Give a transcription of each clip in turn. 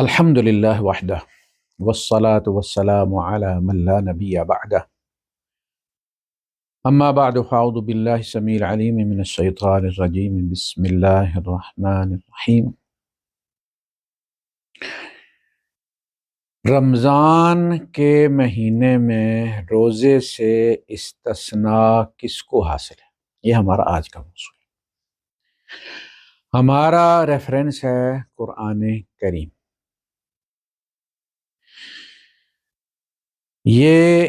الحمد للہ وحدہ والصلاة والسلام علی من لا نبی بعدہ اما بعد فاعوذ باللہ السمیع العلیم من الشیطان الرجیم بسم اللہ الرحمن الرحیم۔ رمضان کے مہینے میں روزے سے استثناء کس کو حاصل ہے؟ یہ ہمارا آج کا موضوع ہے۔ ہمارا ریفرنس ہے قرآن کریم۔ یہ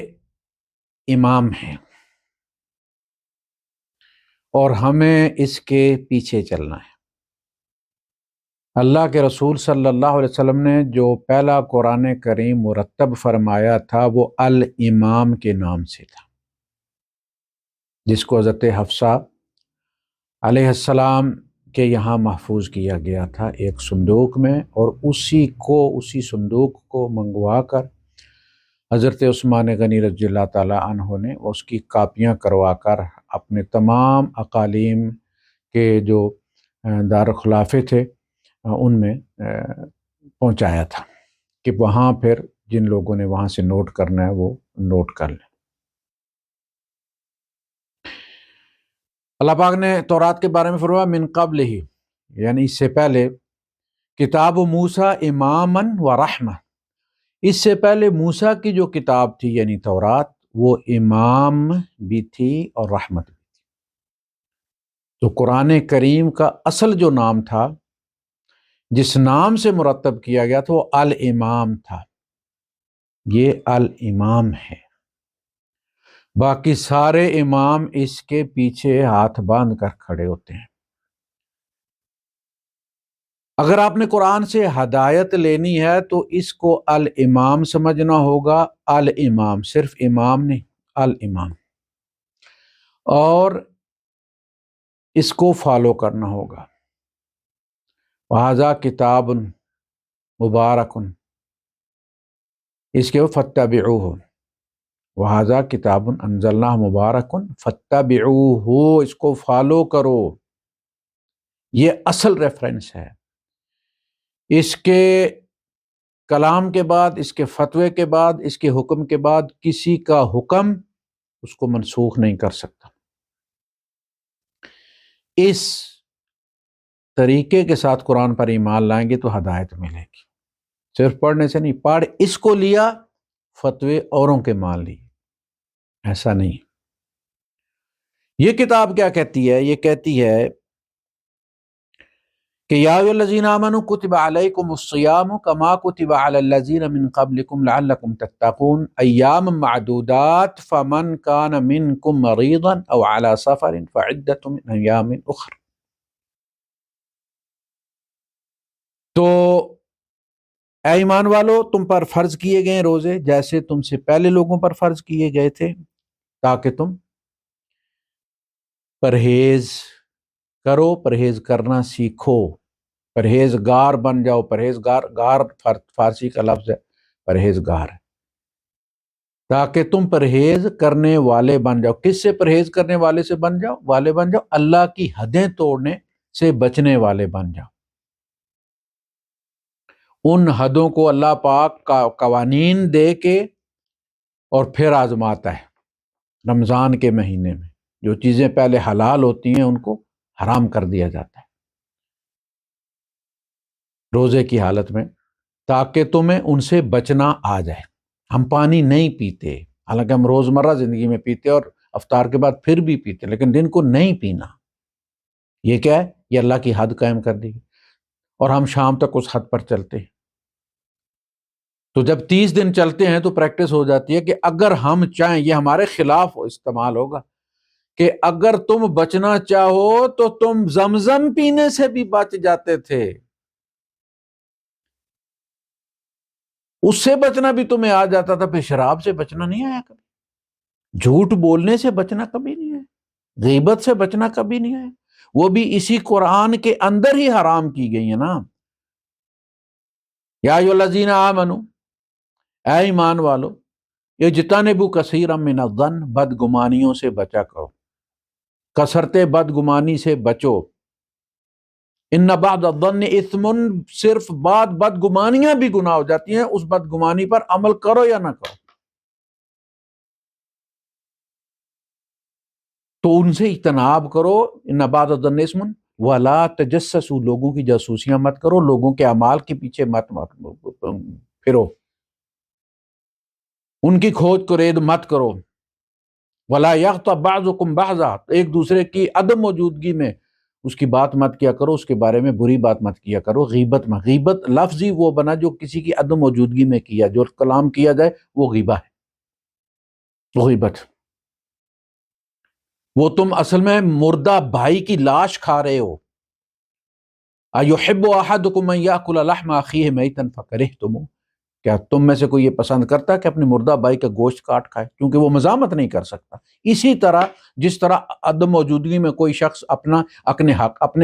امام ہے اور ہمیں اس کے پیچھے چلنا ہے۔ اللہ کے رسول صلی اللہ علیہ وسلم نے جو پہلا قرآن کریم مرتب فرمایا تھا وہ الامام کے نام سے تھا، جس کو حضرت حفصہ علیہ السلام کے یہاں محفوظ کیا گیا تھا ایک صندوق میں، اور اسی صندوق کو منگوا کر حضرت عثمان غنی رضی اللہ تعالیٰ عنہ نے اس کی کاپیاں کروا کر اپنے تمام اقالیم کے جو دارالخلافے تھے ان میں پہنچایا تھا کہ وہاں پھر جن لوگوں نے وہاں سے نوٹ کرنا ہے وہ نوٹ کر لیں۔ اللہ پاک نے تورات کے بارے میں فرمایا من قبل ہی، یعنی اس سے پہلے، کتاب موسیٰ اماماً و رحمہ، اس سے پہلے موسیٰ کی جو کتاب تھی یعنی تورات وہ امام بھی تھی اور رحمت بھی تھی۔ تو قرآن کریم کا اصل جو نام تھا، جس نام سے مرتب کیا گیا تھا، وہ الامام تھا۔ یہ الامام ہے، باقی سارے امام اس کے پیچھے ہاتھ باندھ کر کھڑے ہوتے ہیں۔ اگر آپ نے قرآن سے ہدایت لینی ہے تو اس کو الامام سمجھنا ہوگا، الامام، صرف امام نہیں، الامام، اور اس کو فالو کرنا ہوگا۔ وَهَذَا کتاب مبارک، اس کے فَاتَّبِعُوهُ، وَهَذَا کتاب انزلناہ مبارک فَاتَّبِعُوهُ، اس کو فالو کرو۔ یہ اصل ریفرنس ہے۔ اس کے کلام کے بعد، اس کے فتوے کے بعد، اس کے حکم کے بعد کسی کا حکم اس کو منسوخ نہیں کر سکتا۔ اس طریقے کے ساتھ قرآن پر ایمان لائیں گے تو ہدایت ملے گی۔ صرف پڑھنے سے نہیں، پڑھ اس کو لیا، فتوے اوروں کے مان لیے، ایسا نہیں۔ یہ کتاب کیا کہتی ہے؟ یہ کہتی ہے کہ یا ایھا الذین آمنوا کتب علیکم الصیام کما کتب علی الذین من قبلکم لعلکم تتقون ایاما معدودات فمن کان منکم مریضا او علی سفر فعدۃ من ایام اخر۔ تو اے ایمان والو، تم پر فرض کیے گئے روزے جیسے تم سے پہلے لوگوں پر فرض کیے گئے تھے، تاکہ تم پرہیز کرو، پرہیز کرنا سیکھو، پرہیزگار بن جاؤ۔ پرہیزگار فارسی کا لفظ ہے، پرہیزگار، تاکہ تم پرہیز کرنے والے بن جاؤ۔ کس سے پرہیز کرنے والے سے بن جاؤ؟ اللہ کی حدیں توڑنے سے بچنے والے بن جاؤ۔ ان حدوں کو اللہ پاک کا قوانین دے کے اور پھر آزماتا ہے۔ رمضان کے مہینے میں جو چیزیں پہلے حلال ہوتی ہیں ان کو حرام کر دیا جاتا ہے روزے کی حالت میں، تاکہ تمہیں ان سے بچنا آ جائے۔ ہم پانی نہیں پیتے، حالانکہ ہم روزمرہ زندگی میں پیتے اور افطار کے بعد پھر بھی پیتے، لیکن دن کو نہیں پینا۔ یہ کیا ہے؟ یہ اللہ کی حد قائم کر دی، اور ہم شام تک اس حد پر چلتے ہیں۔ تو جب 30 دن چلتے ہیں تو پریکٹس ہو جاتی ہے کہ اگر ہم چاہیں، یہ ہمارے خلاف استعمال ہوگا، کہ اگر تم بچنا چاہو تو تم زمزم پینے سے بھی بچ جاتے تھے، اس سے بچنا بھی تمہیں آ جاتا تھا، پھر شراب سے بچنا نہیں آیا کبھی، جھوٹ بولنے سے بچنا کبھی نہیں آیا، غیبت سے بچنا کبھی نہیں آیا، وہ بھی اسی قرآن کے اندر ہی حرام کی گئی ہے نا۔ یا ایھا الذین آمنوا، اے ایمان والو، اجتنبوا کثیرا من الظن، بدگمانیوں سے بچا کرو، کثرت بدگمانی سے بچو۔ ان بعد الظن اثم، صرف بعض بدگمانیاں بھی گناہ ہو جاتی ہیں، اس بدگمانی پر عمل کرو یا نہ کرو، تو ان سے اجتناب کرو۔ ان بعد الظن اثم ولا تجسسوا، لوگوں کی جاسوسیاں مت کرو، لوگوں کے اعمال کے پیچھے مت پھرو، ان کی کھوج کرید مت کرو۔ ولا یغتب بعضکم بعضا، ایک دوسرے کی عدم موجودگی میں اس کی بات مت کیا کرو، اس کے بارے میں بری بات مت کیا کرو۔ غیبت میں، غیبت لفظ ہی وہ بنا جو کسی کی عدم موجودگی میں کیا، جو کلام کیا جائے وہ غیبہ ہے، غیبت۔ وہ تم اصل میں مردہ بھائی کی لاش کھا رہے ہو۔ ایحب احدکم ان یاکل لحم اخیہ میتا فکرہتموہ، کیا تم میں سے کوئی یہ پسند کرتا ہے کہ اپنے مردہ بھائی کا گوشت کاٹ کھائے؟ کیونکہ وہ مزاحمت نہیں کر سکتا۔ اسی طرح جس طرح عدم موجودگی میں کوئی شخص اپنے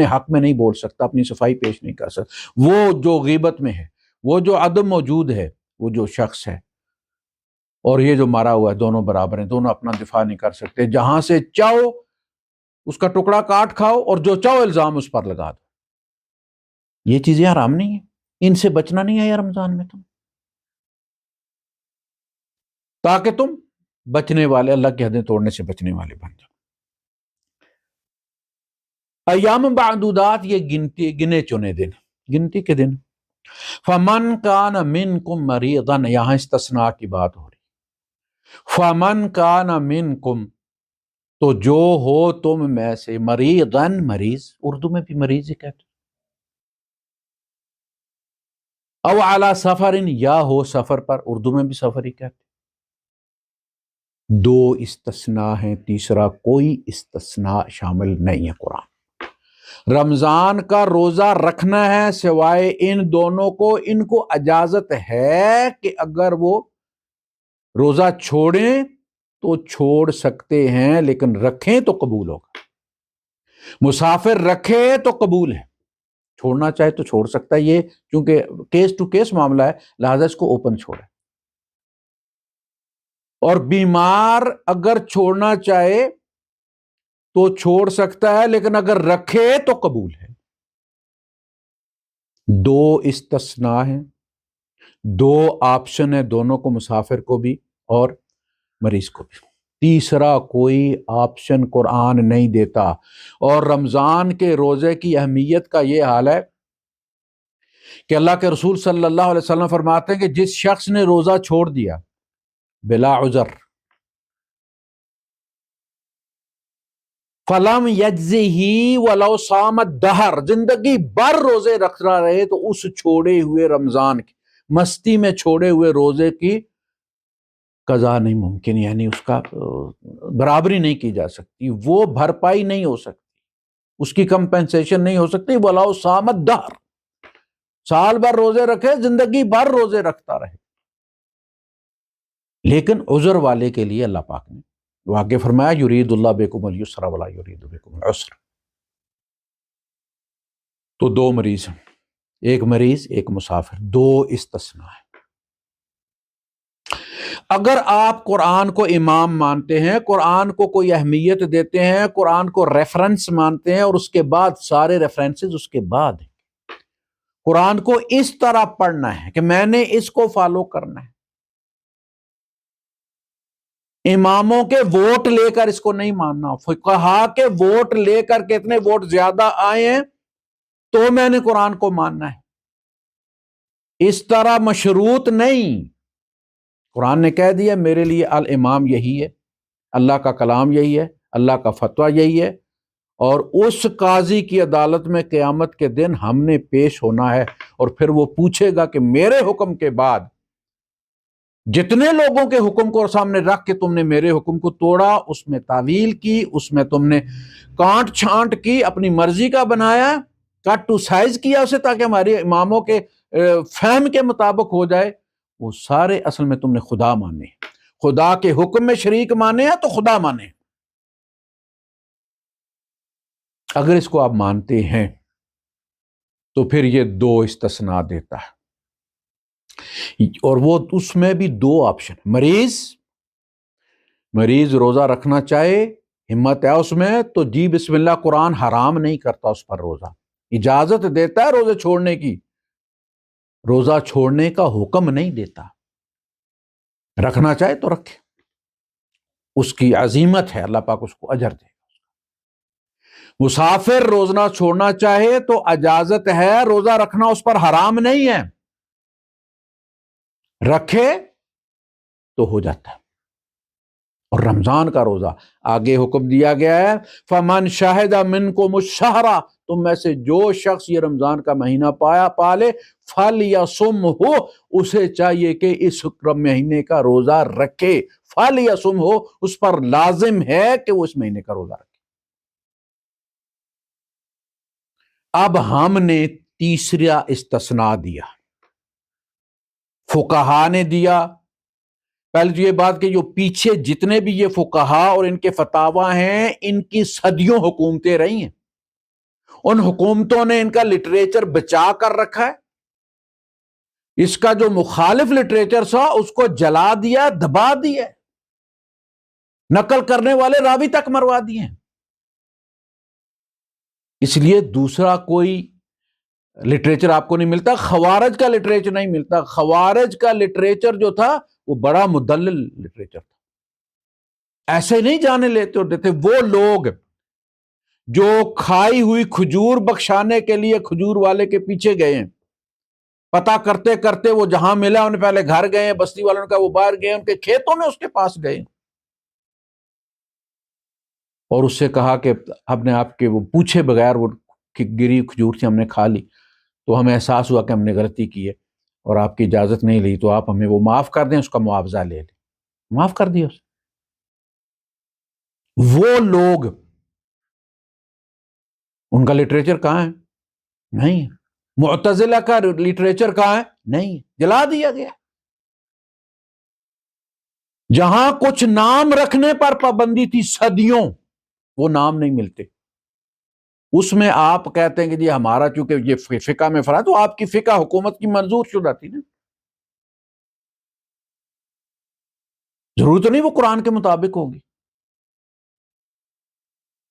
حق میں نہیں بول سکتا، اپنی صفائی پیش نہیں کر سکتا، وہ جو غیبت میں ہے، وہ جو عدم موجود ہے، وہ جو شخص ہے اور یہ جو مارا ہوا ہے، دونوں برابر ہیں، دونوں اپنا دفاع نہیں کر سکتے۔ جہاں سے چاہو اس کا ٹکڑا کاٹ کھاؤ اور جو چاہو الزام اس پر لگا دو۔ یہ چیزیں حرام نہیں ہیں، ان سے بچنا نہیں ہے رمضان میں تم، تاکہ تم بچنے والے، اللہ کی حدیں توڑنے سے بچنے والے بن جاؤ۔ ایام معدودات، یہ گنے چنے دن، گنتی کے دن۔ فمن کان منکم مریضا، یہاں استثناء کی بات ہو رہی، فمن کان منکم، تو جو ہو تم میں سے، مریضاً مریض، اردو میں بھی مریض ہی کہتے، او علی سفر، یا ہو سفر پر، اردو میں بھی سفر ہی کہتے۔ دو استثناء ہیں، تیسرا کوئی استثناء شامل نہیں ہے قرآن۔ رمضان کا روزہ رکھنا ہے سوائے ان دونوں کو، ان کو اجازت ہے کہ اگر وہ روزہ چھوڑیں تو چھوڑ سکتے ہیں، لیکن رکھیں تو قبول ہوگا۔ مسافر رکھے تو قبول ہے، چھوڑنا چاہے تو چھوڑ سکتا ہے، یہ چونکہ کیس ٹو کیس معاملہ ہے لہذا اس کو اوپن چھوڑے۔ اور بیمار اگر چھوڑنا چاہے تو چھوڑ سکتا ہے، لیکن اگر رکھے تو قبول ہے۔ دو استثناء ہیں، دو آپشن ہے دونوں کو، مسافر کو بھی اور مریض کو بھی، تیسرا کوئی آپشن قرآن نہیں دیتا۔ اور رمضان کے روزے کی اہمیت کا یہ حال ہے کہ اللہ کے رسول صلی اللہ علیہ وسلم فرماتے ہیں کہ جس شخص نے روزہ چھوڑ دیا بلا عذر، فلم یجزہ ولو صام الدہر، زندگی بھر روزے رکھتا رہے تو اس چھوڑے ہوئے رمضان کی، مستی میں چھوڑے ہوئے روزے کی قضا نہیں ممکن، یعنی اس کا برابری نہیں کی جا سکتی، وہ بھرپائی نہیں ہو سکتی، اس کی کمپنسیشن نہیں ہو سکتی۔ ولو صام الدہر، سال بھر روزے رکھے، زندگی بھر روزے رکھتا رہے، لیکن عذر والے کے لیے اللہ پاک نے آگے فرمایا یرید اللہ بکم الیسر ولا یرید بکم العسر۔ تو دو مریض ہیں، ایک مریض ایک مسافر، دو استثناء ہیں۔ اگر آپ قرآن کو امام مانتے ہیں، قرآن کو کوئی اہمیت دیتے ہیں، قرآن کو ریفرنس مانتے ہیں، اور اس کے بعد سارے ریفرنسز اس کے بعد ہیں، قرآن کو اس طرح پڑھنا ہے کہ میں نے اس کو فالو کرنا ہے، اماموں کے ووٹ لے کر اس کو نہیں ماننا، فقہا کے ووٹ لے کر کے اتنے ووٹ زیادہ آئے ہیں تو میں نے قرآن کو ماننا ہے، اس طرح مشروط نہیں۔ قرآن نے کہہ دیا میرے لیے الامام یہی ہے، اللہ کا کلام یہی ہے، اللہ کا فتویٰ یہی ہے، اور اس قاضی کی عدالت میں قیامت کے دن ہم نے پیش ہونا ہے، اور پھر وہ پوچھے گا کہ میرے حکم کے بعد جتنے لوگوں کے حکم کو سامنے رکھ کے تم نے میرے حکم کو توڑا، اس میں تعویل کی، اس میں تم نے کانٹ چھانٹ کی، اپنی مرضی کا بنایا، کٹ ٹو سائز کیا اسے تاکہ ہمارے اماموں کے فہم کے مطابق ہو جائے، وہ سارے اصل میں تم نے خدا مانے، خدا کے حکم میں شریک مانے ہیں تو خدا مانے۔ اگر اس کو آپ مانتے ہیں تو پھر یہ دو استثناء دیتا ہے، اور وہ اس میں بھی دو آپشن، مریض روزہ رکھنا چاہے، ہمت ہے اس میں تو جی بسم اللہ، قرآن حرام نہیں کرتا اس پر روزہ، اجازت دیتا ہے روزے چھوڑنے کی، روزہ چھوڑنے کا حکم نہیں دیتا۔ رکھنا چاہے تو رکھے، اس کی عظیمت ہے، اللہ پاک اس کو اجر دے۔ مسافر روزہ چھوڑنا چاہے تو اجازت ہے، روزہ رکھنا اس پر حرام نہیں ہے، رکھے تو ہو جاتا ہے۔ اور رمضان کا روزہ آگے حکم دیا گیا ہے، فمن شاہد منکم الشہر، تم میں سے جو شخص یہ رمضان کا مہینہ پالے، فلیصمہ، اسے چاہیے کہ اس مہینے کا روزہ رکھے، فلیصمہ، اس پر لازم ہے کہ وہ اس مہینے کا روزہ رکھے۔ اب ہم نے تیسرا استثناء دیا، فقہا نے دیا۔ پہلے تو یہ بات کہ جو پیچھے جتنے بھی یہ فقہا اور ان کے فتاوی ہیں، ان کی صدیوں حکومتیں رہی ہیں، ان حکومتوں نے ان کا لٹریچر بچا کر رکھا ہے، اس کا جو مخالف لٹریچر تھا اس کو جلا دیا، دبا دیا، نقل کرنے والے راوی تک مروا دیے ہیں۔ اس لیے دوسرا کوئی لٹریچر آپ کو نہیں ملتا، خوارج کا لٹریچر نہیں ملتا۔ خوارج کا لٹریچر جو تھا وہ بڑا مدلل لٹریچر تھا، ایسے نہیں جانے لیتے ہوتے تھے۔ وہ لوگ جو کھائی ہوئی کھجور بخشانے کے لیے کھجور والے کے پیچھے گئے ہیں، پتہ کرتے کرتے وہ جہاں ملا انہیں پہلے گھر گئے، بستی والوں کا وہ باہر گئے، ان کے کھیتوں میں اس کے پاس گئے اور اس سے کہا کہ ہم نے آپ کے وہ پوچھے بغیر وہ گری کھجور تھی ہم نے کھا لی، تو ہمیں احساس ہوا کہ ہم نے غلطی کی ہے اور آپ کی اجازت نہیں لی، تو آپ ہمیں وہ معاف کر دیں، اس کا معاوضہ لے لیں۔ معاف کر دیا اسے۔ وہ لوگ، ان کا لٹریچر کہاں ہے؟ نہیں ہے۔ معتزلہ کا لٹریچر کہاں ہے؟ نہیں ہے، جلا دیا گیا۔ جہاں کچھ نام رکھنے پر پابندی تھی صدیوں، وہ نام نہیں ملتے۔ اس میں آپ کہتے ہیں کہ جی ہمارا چونکہ یہ فقہ میں فرا، تو آپ کی فقہ حکومت کی منظور شدہ تھی نا، ضرورت نہیں وہ قرآن کے مطابق ہوگی۔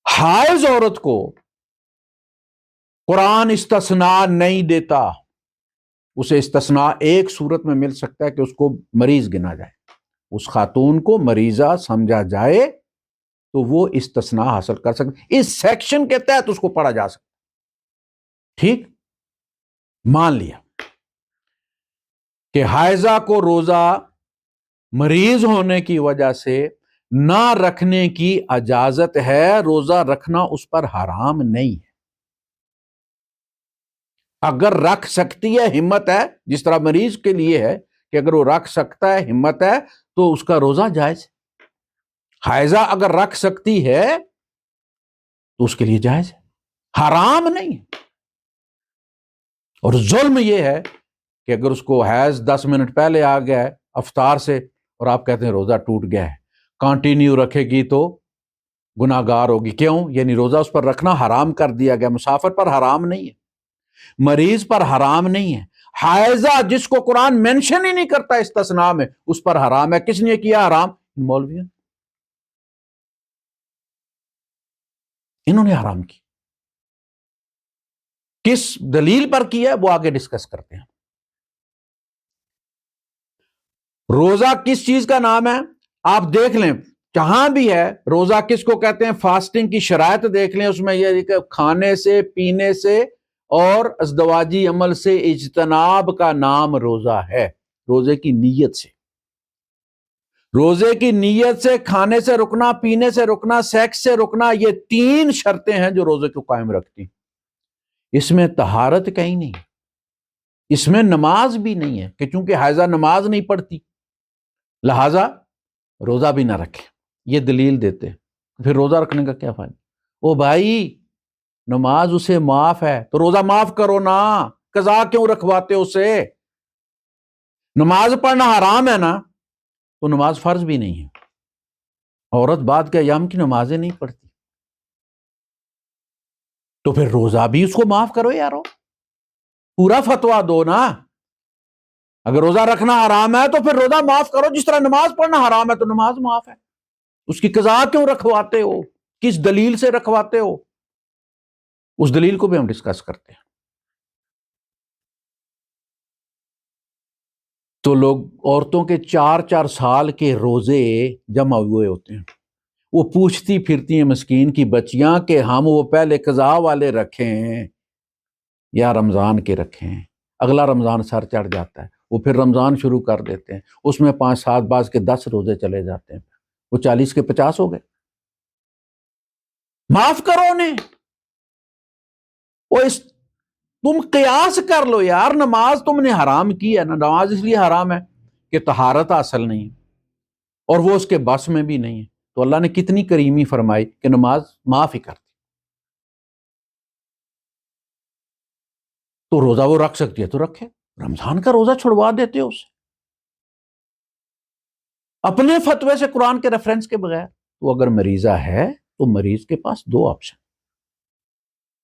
حائض عورت کو قرآن استثناء نہیں دیتا، اسے استثناء ایک صورت میں مل سکتا ہے کہ اس کو مریض گنا جائے، اس خاتون کو مریضہ سمجھا جائے تو وہ استثناء حاصل کر سکتے، اس سیکشن کے تحت اس کو پڑھا جا سکتا۔ ٹھیک، مان لیا کہ حائضہ کو روزہ مریض ہونے کی وجہ سے نہ رکھنے کی اجازت ہے، روزہ رکھنا اس پر حرام نہیں ہے۔ اگر رکھ سکتی ہے، ہمت ہے، جس طرح مریض کے لیے ہے کہ اگر وہ رکھ سکتا ہے، ہمت ہے، تو اس کا روزہ جائز ہے۔ حائضہ اگر رکھ سکتی ہے تو اس کے لیے جائز ہے، حرام نہیں ہے۔ اور ظلم یہ ہے کہ اگر اس کو حیض 10 منٹ پہلے آ گیا ہے افطار سے اور آپ کہتے ہیں روزہ ٹوٹ گیا ہے، کنٹینیو رکھے گی تو گناہ گار ہوگی۔ کیوں؟ یعنی روزہ اس پر رکھنا حرام کر دیا گیا۔ مسافر پر حرام نہیں ہے، مریض پر حرام نہیں ہے، حائضہ جس کو قرآن مینشن ہی نہیں کرتا استثناء میں، اس پر حرام ہے۔ کس نے کیا حرام؟ مولویوں، انہوں نے حرام کی۔ کس دلیل پر کیا ہے وہ آگے ڈسکس کرتے ہیں۔ روزہ کس چیز کا نام ہے؟ آپ دیکھ لیں جہاں بھی ہے روزہ کس کو کہتے ہیں، فاسٹنگ کی شرائط دیکھ لیں، اس میں یہ کہ کھانے سے، پینے سے اور ازدواجی عمل سے اجتناب کا نام روزہ ہے۔ روزے کی نیت سے، روزے کی نیت سے، کھانے سے رکنا، پینے سے رکنا، سیکس سے رکنا، یہ 3 شرطیں ہیں جو روزے کو قائم رکھتی ہیں۔ اس میں طہارت کہیں نہیں، اس میں نماز بھی نہیں ہے کہ چونکہ حائضہ نماز نہیں پڑھتی لہذا روزہ بھی نہ رکھے، یہ دلیل دیتے ہیں۔ پھر روزہ رکھنے کا کیا فائدہ؟ او بھائی نماز اسے معاف ہے تو روزہ معاف کرو نا، قضا کیوں رکھواتے اسے؟ نماز پڑھنا حرام ہے نا تو نماز فرض بھی نہیں ہے۔ عورت بعد کے ایام کی نمازیں نہیں پڑھتی تو پھر روزہ بھی اس کو معاف کرو یارو، پورا فتویٰ دو نا۔ اگر روزہ رکھنا حرام ہے تو پھر روزہ معاف کرو، جس طرح نماز پڑھنا حرام ہے تو نماز معاف ہے۔ اس کی قضا کیوں رکھواتے ہو؟ کس دلیل سے رکھواتے ہو؟ اس دلیل کو بھی ہم ڈسکس کرتے ہیں. تو لوگ عورتوں کے 4 سال کے روزے جمع ہوئے ہوتے ہیں. وہ پوچھتی پھرتی ہیں مسکین کی بچیاں کہ ہم وہ پہلے قضاء والے رکھیں یا رمضان کے رکھیں. اگلا رمضان سر چڑھ جاتا ہے، وہ پھر رمضان شروع کر دیتے ہیں، اس میں 5 7 بعض کے 10 روزے چلے جاتے ہیں، وہ 40 کے 50 ہو گئے. معاف کرو انہیں. وہ تم قیاس کر لو یار، نماز تم نے حرام کی ہے نا، نماز اس لیے حرام ہے کہ طہارت حاصل نہیں ہے اور وہ اس کے بس میں بھی نہیں ہے. تو اللہ نے کتنی کریمی فرمائی کہ نماز معاف ہی کرتی. تو روزہ وہ رکھ سکتی ہے تو رکھے، رمضان کا روزہ چھڑوا دیتے ہو اسے اپنے فتوے سے، قرآن کے ریفرنس کے بغیر. تو اگر مریضہ ہے تو مریض کے پاس 2 آپشن،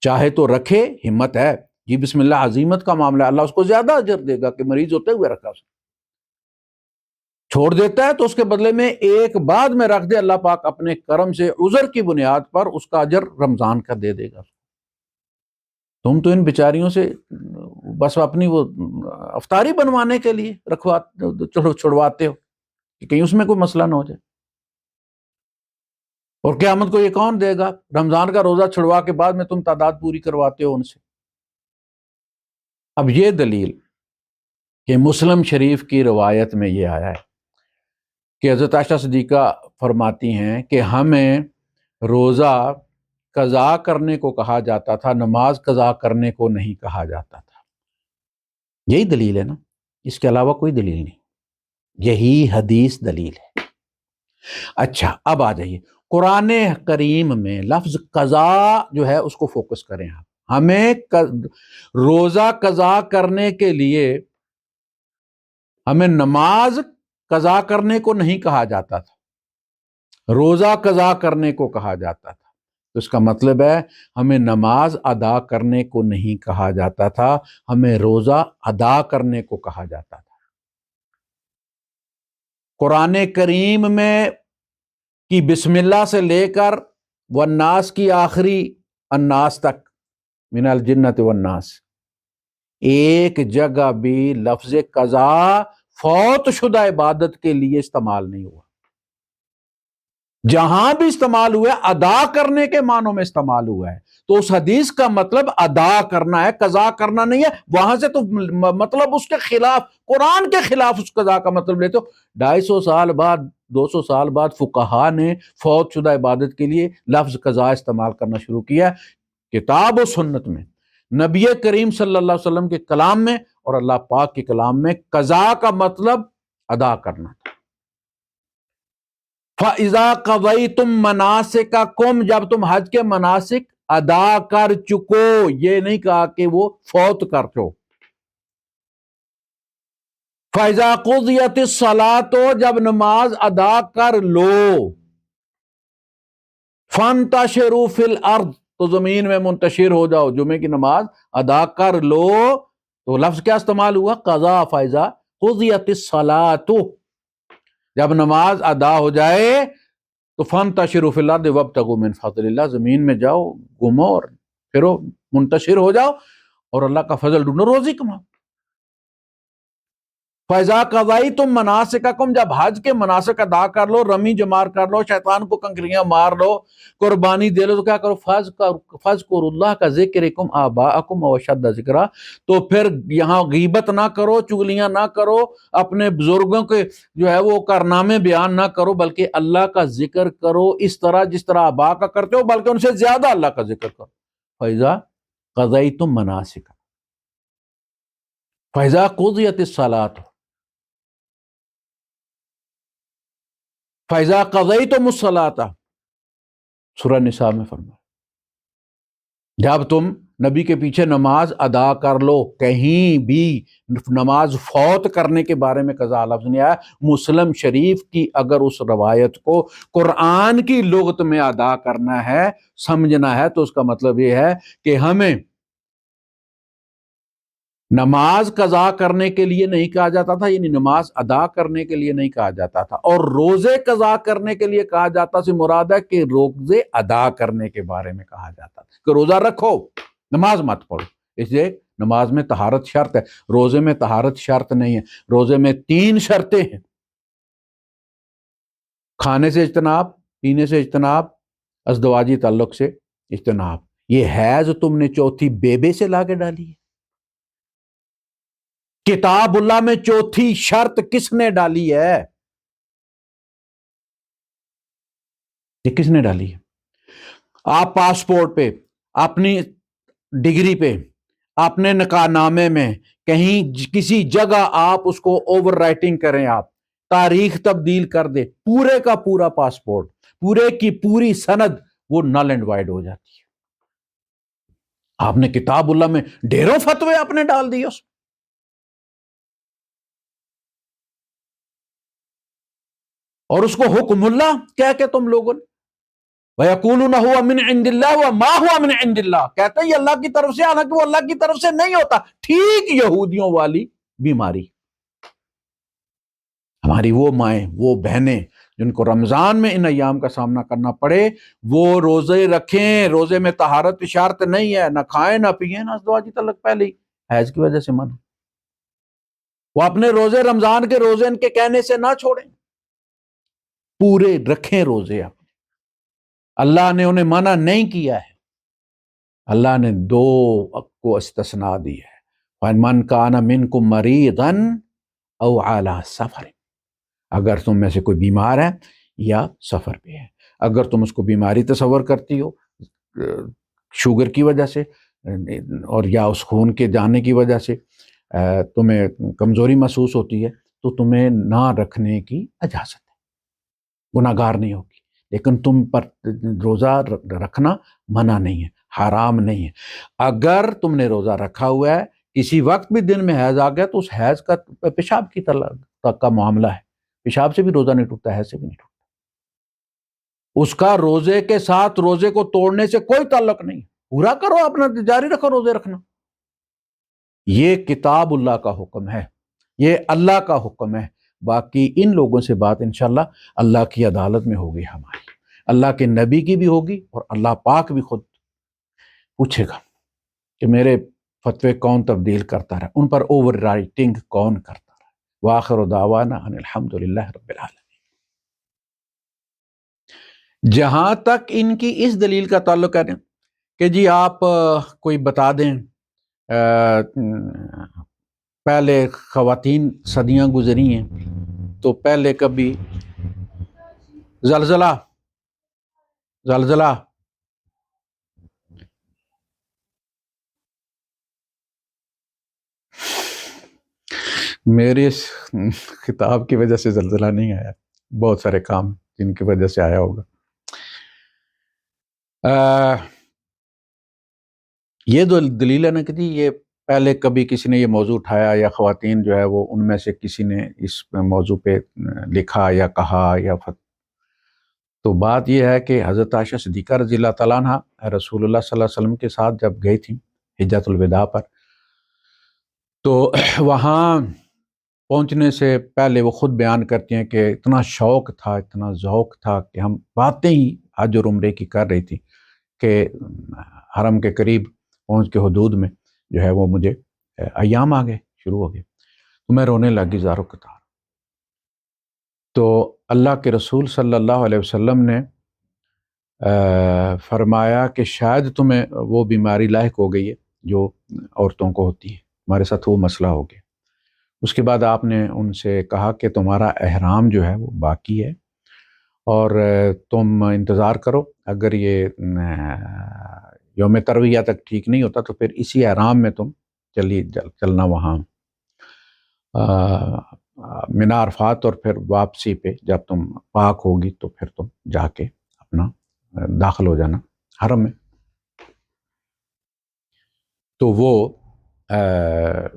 چاہے تو رکھے، ہمت ہے جی بسم اللہ، عزیمت کا معاملہ ہے، اللہ اس کو زیادہ اجر دے گا کہ مریض ہوتے ہوئے رکھا. چھوڑ دیتا ہے تو اس کے بدلے میں ایک بعد میں رکھ دے، اللہ پاک اپنے کرم سے عذر کی بنیاد پر اس کا اجر رمضان کا دے دے گا. تم تو ان بیچاریوں سے بس اپنی وہ افطاری بنوانے کے لیے چھڑواتے ہو کہ کہیں اس میں کوئی مسئلہ نہ ہو جائے. اور قیامت کو یہ کون دے گا؟ رمضان کا روزہ چھڑوا کے بعد میں تم تعداد پوری کرواتے ہو ان سے. اب یہ دلیل کہ مسلم شریف کی روایت میں یہ آیا ہے کہ حضرت عائشہ صدیقہ فرماتی ہیں کہ ہمیں روزہ قضا کرنے کو کہا جاتا تھا، نماز قضا کرنے کو نہیں کہا جاتا تھا. یہی دلیل ہے نا، اس کے علاوہ کوئی دلیل نہیں، یہی حدیث دلیل ہے. اچھا اب آ جائیے قرآن کریم میں لفظ قضا جو ہے اس کو فوکس کریں. ہمیں روزہ قضا کرنے کے لیے ہمیں نماز قضا کرنے کو نہیں کہا جاتا تھا، روزہ قضا کرنے کو کہا جاتا تھا. تو اس کا مطلب ہے ہمیں نماز ادا کرنے کو نہیں کہا جاتا تھا، ہمیں روزہ ادا کرنے کو کہا جاتا تھا. قرآن کریم میں کی بسم اللہ سے لے کر والناس کی آخری الناس تک، من الجنت والناس، ایک جگہ بھی لفظ قضا فوت شدہ عبادت کے لیے استعمال نہیں ہوا. جہاں بھی استعمال ہوا ہے ادا کرنے کے معنوں میں استعمال ہوا ہے. تو اس حدیث کا مطلب ادا کرنا ہے، قضا کرنا نہیں ہے. وہاں سے تو مطلب اس کے خلاف، قرآن کے خلاف اس قضا کا مطلب لیتے ہو. 250 سال بعد، 200 سال بعد فقہا نے فوت شدہ عبادت کے لیے لفظ قضا استعمال کرنا شروع کیا. کتاب و سنت میں، نبی کریم صلی اللہ علیہ وسلم کے کلام میں اور اللہ پاک کے کلام میں قضا کا مطلب ادا کرنا تھا. فَإِذَا قَضَيْتُم مَنَاسِكَكُمْ، جب تم حج کے مناسک ادا کر چکو، یہ نہیں کہا کہ وہ فوت کر چو. فَإِذَا قُضِيَتِ الصَّلَاةُ، جب نماز ادا کر لو، فَانْتَشِرُوا فِي الْأَرْضِ، تو زمین میں منتشر ہو جاؤ. جمعے کی نماز ادا کر لو تو لفظ کیا استعمال ہوا؟ قضا. فَإِذَا قُضِيَتِ الصَّلَاةُ، جب نماز ادا ہو جائے تو فَانْتَشِرُوا فِي الْأَرْضِ وَابْتَغُوا مِنْ فَضْلِ اللَّهِ، زمین میں جاؤ، گھومو اور پھرو، منتشر ہو جاؤ اور اللہ کا فضل ڈھونڈو، روزی کماؤ. فَإِذَا قَضَيْتُم مَنَاسِكَكُمْ، جب حج کے مناسک ادا کر لو، رمی جمار کر لو، شیطان کو کنکریاں مار لو، قربانی دے لو، تو کیا کرو؟ فَاذْكُرُوا اللَّهَ كَذِكْرِكُمْ آبَاءَكُمْ أَوْ أَشَدَّ ذِكْرًا. تو پھر یہاں غیبت نہ کرو، چغلیاں نہ کرو، اپنے بزرگوں کے جو ہے وہ کارنامے بیان نہ کرو، بلکہ اللہ کا ذکر کرو اس طرح جس طرح آبا کا کرتے ہو، بلکہ ان سے زیادہ اللہ کا ذکر کرو. فَإِذَا قَضَيْتُم مَنَاسِكَ، فَإِذَا قُضِيَتِ الصَّلَاةُ، فَإِذَا قَضَيْتُمُ الصَّلَاةَ، سورہ نساء میں فرمایا جب تم نبی کے پیچھے نماز ادا کر لو. کہیں بھی نماز فوت کرنے کے بارے میں قضا لفظ نہیں آیا. مسلم شریف کی اگر اس روایت کو قرآن کی لغت میں ادا کرنا ہے، سمجھنا ہے، تو اس کا مطلب یہ ہے کہ ہمیں نماز قضا کرنے کے لیے نہیں کہا جاتا تھا، یعنی نماز ادا کرنے کے لیے نہیں کہا جاتا تھا، اور روزے قضا کرنے کے لیے کہا جاتا سے مراد ہے کہ روزے ادا کرنے کے بارے میں کہا جاتا تھا کہ روزہ رکھو، نماز مت پڑھو۔ اس لیے نماز میں طہارت شرط ہے، روزے میں طہارت شرط نہیں ہے۔ روزے میں 3 شرطیں ہیں: کھانے سے اجتناب، پینے سے اجتناب، ازدواجی تعلق سے اجتناب۔ یہ حیض تم نے چوتھی بیبے سے لا کے ڈالی ہے؟ کتاب اللہ میں چوتھی شرط کس نے ڈالی ہے؟ یہ کس نے ڈالی ہے؟ آپ پاسپورٹ پہ، اپنی ڈگری پہ، اپنے نکاح نامے میں کہیں کسی جگہ آپ اس کو اوور رائٹنگ کریں، آپ تاریخ تبدیل کر دیں، پورے کا پورا پاسپورٹ، پورے کی پوری سند وہ نل اینڈ وائڈ ہو جاتی ہے۔ آپ نے کتاب اللہ میں ڈھیروں فتوے آپ نے ڈال دیے اس میں۔ اور اس کو حکم اللہ کہہ کے تم لوگوں نے وَيَقُولُونَ هُوَ مِنْ عِنْدِ اللَّهِ وَمَا هُوَ مِنْ عِنْدِ اللَّهِ، کہتے ہیں یہ اللہ کی طرف سے، حالانکہ وہ اللہ کی طرف سے نہیں ہوتا۔ ٹھیک یہودیوں والی بیماری۔ ہماری وہ مائیں، وہ بہنیں جن کو رمضان میں ان ایام کا سامنا کرنا پڑے، وہ روزے رکھیں، روزے میں طہارت شرط نہیں ہے، نہ کھائیں نہ پیئیں نہ ازدواجی تعلق، پہلے ہی حیض کی وجہ سے منع۔ وہ اپنے روزے، رمضان کے روزے ان کے کہنے سے نہ چھوڑیں، پورے رکھیں روزے۔ اللہ نے انہیں منع نہیں کیا ہے، اللہ نے 2 کو استثناء دی ہے۔ وَمَنْ كَانَ مِنْكُمْ مَرِيضًا أَوْ عَلَى سَفَرٍ، اگر تم میں سے کوئی بیمار ہے یا سفر پہ ہے۔ اگر تم اس کو بیماری تصور کرتی ہو شوگر کی وجہ سے، اور یا اس خون کے جانے کی وجہ سے تمہیں کمزوری محسوس ہوتی ہے، تو تمہیں نہ رکھنے کی اجازت ہے، گناہ گار نہیں ہوگی۔ لیکن تم پر روزہ رکھنا منع نہیں ہے، حرام نہیں ہے۔ اگر تم نے روزہ رکھا ہوا ہے، کسی وقت بھی دن میں حیض آ گیا، تو اس حیض کا پیشاب کی تک کا معاملہ ہے، پیشاب سے بھی روزہ نہیں ٹوٹتا، حیض سے بھی نہیں ٹوٹتا۔ اس کا روزے کے ساتھ روزے کو توڑنے سے کوئی تعلق نہیں، پورا کرو، اپنا جاری رکھو روزے رکھنا۔ یہ کتاب اللہ کا حکم ہے، یہ اللہ کا حکم ہے۔ باقی ان لوگوں سے بات انشاءاللہ اللہ کی عدالت میں ہوگی، ہماری اللہ کے نبی کی بھی ہوگی، اور اللہ پاک بھی خود پوچھے گا کہ میرے فتوے کون تبدیل کرتا رہا، ان پر اوور رائٹنگ کون کرتا رہا۔ وآخر دعوانا ان الحمدللہ رب العالمین۔ جہاں تک ان کی اس دلیل کا تعلق ہے کہ جی آپ کوئی بتا دیں، پہلے خواتین صدیاں گزری ہیں، تو پہلے کبھی زلزلہ میری اس خطاب کی وجہ سے زلزلہ نہیں آیا، بہت سارے کام جن کی وجہ سے آیا ہوگا۔ یہ دلیل ہے نا کہ جی یہ پہلے کبھی کسی نے یہ موضوع اٹھایا، یا خواتین جو ہے وہ ان میں سے کسی نے اس موضوع پہ لکھا یا کہا یا تو بات یہ ہے کہ حضرت عائشہ صدیقہ رضی اللہ تعالیٰ عنہ رسول اللہ صلی اللہ علیہ وسلم کے ساتھ جب گئی تھیں حجۃ الوداع پر، تو وہاں پہنچنے سے پہلے وہ خود بیان کرتی ہیں کہ اتنا شوق تھا، اتنا ذوق تھا کہ ہم باتیں ہی حج اور عمرے کی کر رہی تھی کہ حرم کے قریب پہنچ کے حدود میں جو ہے وہ مجھے ایام آ گئے، شروع ہو گئے، تو میں رونے لگی زاروں قطار۔ تو اللہ کے رسول صلی اللہ علیہ وسلم نے فرمایا کہ شاید تمہیں وہ بیماری لاحق ہو گئی ہے جو عورتوں کو ہوتی ہے، ہمارے ساتھ وہ مسئلہ ہو گیا۔ اس کے بعد آپ نے ان سے کہا کہ تمہارا احرام جو ہے وہ باقی ہے، اور تم انتظار کرو، اگر یہ یوم ترویہ تک ٹھیک نہیں ہوتا تو پھر اسی احرام میں تم چلنا وہاں منا عرفات، اور پھر واپسی پہ جب تم پاک ہوگی تو پھر تم جا کے اپنا داخل ہو جانا حرم میں۔ تو وہ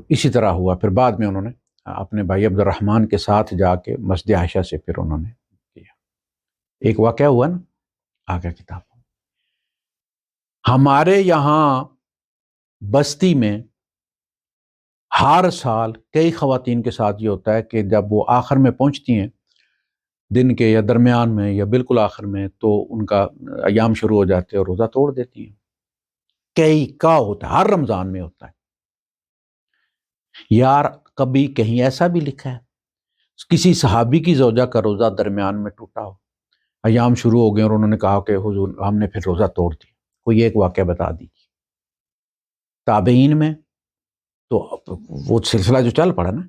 اسی طرح ہوا۔ پھر بعد میں انہوں نے اپنے بھائی عبد الرحمن کے ساتھ جا کے مسجد عائشہ سے پھر انہوں نے کیا۔ ایک واقعہ ہوا نا آگے کتاب، ہمارے یہاں بستی میں ہر سال کئی خواتین کے ساتھ یہ ہوتا ہے کہ جب وہ آخر میں پہنچتی ہیں دن کے یا درمیان میں یا بالکل آخر میں، تو ان کا ایام شروع ہو جاتے ہیں اور روزہ توڑ دیتی ہیں۔ کئی کا ہوتا ہے، ہر رمضان میں ہوتا ہے۔ یار کبھی کہیں ایسا بھی لکھا ہے کسی صحابی کی زوجہ کا روزہ درمیان میں ٹوٹا ہو، ایام شروع ہو گئے اور انہوں نے کہا کہ حضور ہم نے پھر روزہ توڑ دیا؟ کوئی ایک واقعہ بتا دیجیے۔ تابعین میں تو وہ سلسلہ جو چل پڑا نا،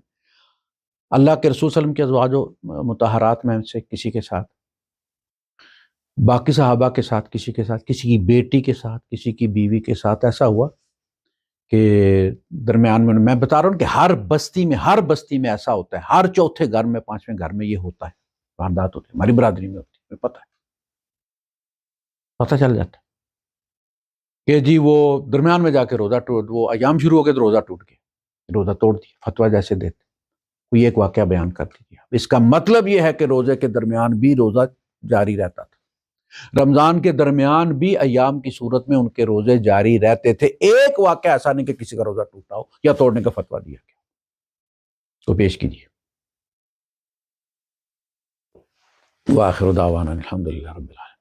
اللہ کے رسول صلی اللہ علیہ وسلم کے ازواج و مطہرات میں سے کسی کے ساتھ، باقی صحابہ کے ساتھ، کسی کے ساتھ، کسی کی بیٹی کے ساتھ، کسی کی بیوی کے ساتھ ایسا ہوا کہ درمیان میں بتا رہا ہوں کہ ہر بستی میں ایسا ہوتا ہے، ہر چوتھے گھر میں، پانچویں گھر میں یہ ہوتا ہے، واردات ہوتی ہے، ہماری برادری میں ہوتی ہے، پتہ ہے، پتہ چل جاتا ہے کہ جی وہ درمیان میں جا کے وہ ایام شروع ہو گئے تو روزہ ٹوٹ گیا، روزہ توڑ دیا، فتویٰ جیسے دیتے کوئی ایک واقعہ بیان کر دیجیے۔ اس کا مطلب یہ ہے کہ روزے کے درمیان بھی روزہ جاری رہتا تھا، رمضان کے درمیان بھی ایام کی صورت میں ان کے روزے جاری رہتے تھے۔ ایک واقعہ ایسا نہیں کہ کسی کا روزہ ٹوٹا ہو یا توڑنے کا فتویٰ دیا گیا، تو پیش کیجیے۔ وآخر دعوانا الحمدللہ رب العالمین۔